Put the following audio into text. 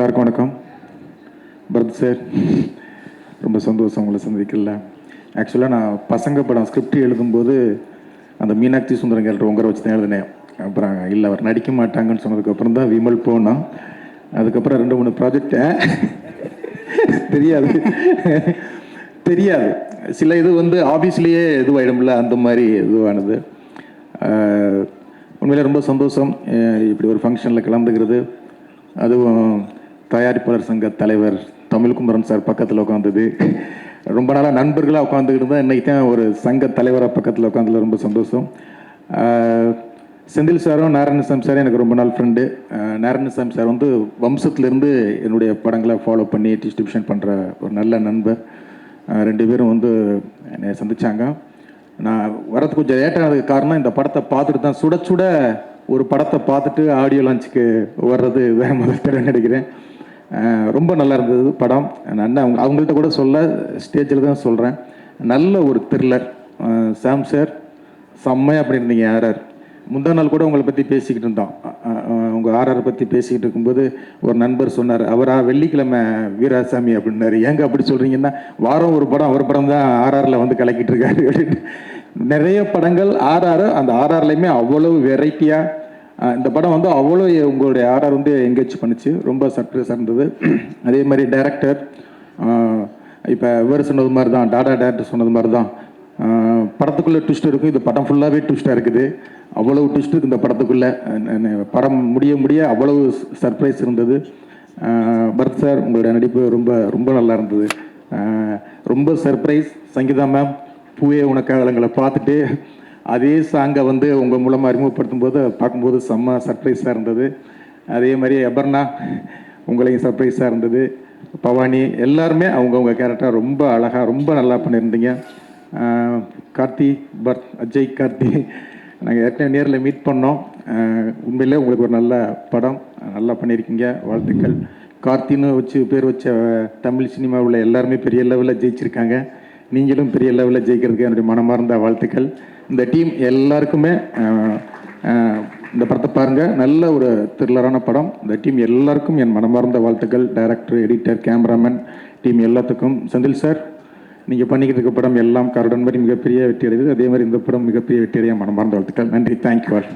எல்லாருக்கும் வணக்கம். பரத் சார், ரொம்ப சந்தோஷம் உங்களை சந்திக்கல. ஆக்சுவலாக நான் பசங்க படம் ஸ்கிரிப்ட் எழுதும்போது அந்த மீனாட்சி சுந்தரம் கேரக்டர் உங்கரை வச்சு தான் எழுதினேன். அப்புறம் இல்லை அவர் நடிக்க மாட்டாங்கன்னு சொன்னதுக்கப்புறம் தான் விமல் போனோம். அதுக்கப்புறம் 2-3 ப்ராஜெக்ட் தெரியாது தெரியாது சில இது ஆஃபீஸ்லேயே இதுவாயிடும்ல, அந்த மாதிரி இதுவானது. உண்மையிலே ரொம்ப சந்தோஷம் இப்படி ஒரு ஃபங்க்ஷனில் கலந்துக்கிறது. அதுவும் தயாரிப்பாளர் சங்க தலைவர் தமிழ்குமரன் சார் பக்கத்தில் உட்காந்தது. ரொம்ப நாளாக நண்பர்களாக உட்காந்துக்கிட்டு தான் இன்றைக்கி தான் ஒரு சங்க தலைவராக பக்கத்தில் உட்காந்துல ரொம்ப சந்தோஷம். செந்தில் சாரும் நாராயணசாமி சாரும் எனக்கு ரொம்ப நாள் ஃப்ரெண்டு. நாராயணசாமி சார் வம்சத்துலேருந்து என்னுடைய படங்களை ஃபாலோ பண்ணி டிஸ்ட்ரிபியூஷன் பண்ணுற ஒரு நல்ல நண்பர். 2 பேரும் என்னை சந்தித்தாங்க. நான் வரது கொஞ்சம் லேட்டானதுக்கு காரணம் இந்த படத்தை பார்த்துட்டு தான் சுட சுட ஒரு படத்தை பார்த்துட்டு ஆடியோ லான்ச்சுக்கு வர்றது வேறு முதல் நினைக்கிறேன். ரொம்ப நல்லா இருந்தது படம். நான் அவங்கள்ட்ட கூட ஸ்டேஜில் தான் சொல்கிறேன். நல்ல ஒரு த்ரில்லர். சாம் சார் செம்மையாக பண்ணியிருந்தீங்க. ஆர்ஆர் முந்தா நாள் கூட உங்களை பற்றி பேசிக்கிட்டு இருந்தோம். உங்கள் ஆர்ஆர் பற்றி பேசிக்கிட்டு இருக்கும்போது ஒரு நண்பர் சொன்னார், அவரா வெள்ளிக்கிழமை வீராசாமி அப்படின்னாரு. ஏங்க அப்படி சொல்கிறீங்கன்னா, வாரம் ஒரு படம் அவர் படம் தான் ஆர்ஆரில் கலக்கிட்டு இருக்காரு அப்படின்னு. நிறைய படங்கள் ஆர்ஆர், அந்த ஆர்ஆர்லையுமே அவ்வளவு வெரைட்டியாக இந்த படம் அவ்வளோ உங்களுடைய ஆர்ஆர் என்கேஜ் பண்ணிச்சு. ரொம்ப சர்ப்ரைஸாக இருந்தது. அதே மாதிரி டைரக்டர் இப்போ இவர் சொன்னது மாதிரி தான், டாடா டேரக்டர் சொன்னது மாதிரி தான், படத்துக்குள்ளே ட்விஸ்ட் இருக்கும். இது படம் ஃபுல்லாகவே ட்விஸ்ட்டாக இருக்குது. அவ்வளவு ட்விஸ்ட் இருக்குது இந்த படத்துக்குள்ளே. படம் முடிய அவ்வளவு சர்ப்ரைஸ் இருந்தது. பரத் சார், உங்களுடைய நடிப்பு ரொம்ப ரொம்ப நல்லா இருந்தது. ரொம்ப சர்ப்ரைஸ். சங்கீதா மேம், பூவே உனக்காகங்களை பார்த்துட்டு அதே சாங்கை உங்கள் மூலமாக அறிமுகப்படுத்தும் போது பார்க்கும்போது செம்ம சர்ப்ரைஸாக இருந்தது. அதே மாதிரி அபர்ணா, உங்களையும் சர்ப்ரைஸாக இருந்தது. பவானி, எல்லாருமே அவங்கவுங்க கேரக்டர் ரொம்ப அழகாக ரொம்ப நல்லா பண்ணியிருந்தீங்க. கார்த்தி, பரத், அஜய், கார்த்தி நாங்கள் ஏற்கனவே நேரில் மீட் பண்ணோம். உண்மையிலே உங்களுக்கு ஒரு நல்ல படம் நல்லா பண்ணியிருக்கீங்க. வாழ்த்துக்கள். கார்த்தின்னு பேர் வச்ச தமிழ் சினிமாவில் எல்லாருமே பெரிய லெவலில் ஜெயிச்சிருக்காங்க. நீங்களும் பெரிய லெவலில் ஜெயிக்கிறதுக்கு என்னுடைய மனமார்ந்த வாழ்த்துக்கள். இந்த டீம் எல்லாருக்குமே இந்த படத்தை பாருங்கள். நல்ல ஒரு த்ரில்லரான படம். இந்த டீம் எல்லாருக்கும் என் மனமார்ந்த வாழ்த்துக்கள். டைரக்டர், எடிட்டர், கேமராமேன் டீம் எல்லாத்துக்கும். செந்தில் சார், நீங்கள் பண்ணிக்கிட்டு இருக்க படம் எல்லாம் கருடன் மாதிரி மிகப்பெரிய வெற்றி அடையுது. அதே மாதிரி இந்த படம் மிகப்பெரிய வெற்றி அடைய மனமார்ந்த வாழ்த்துக்கள். நன்றி. Thank you all.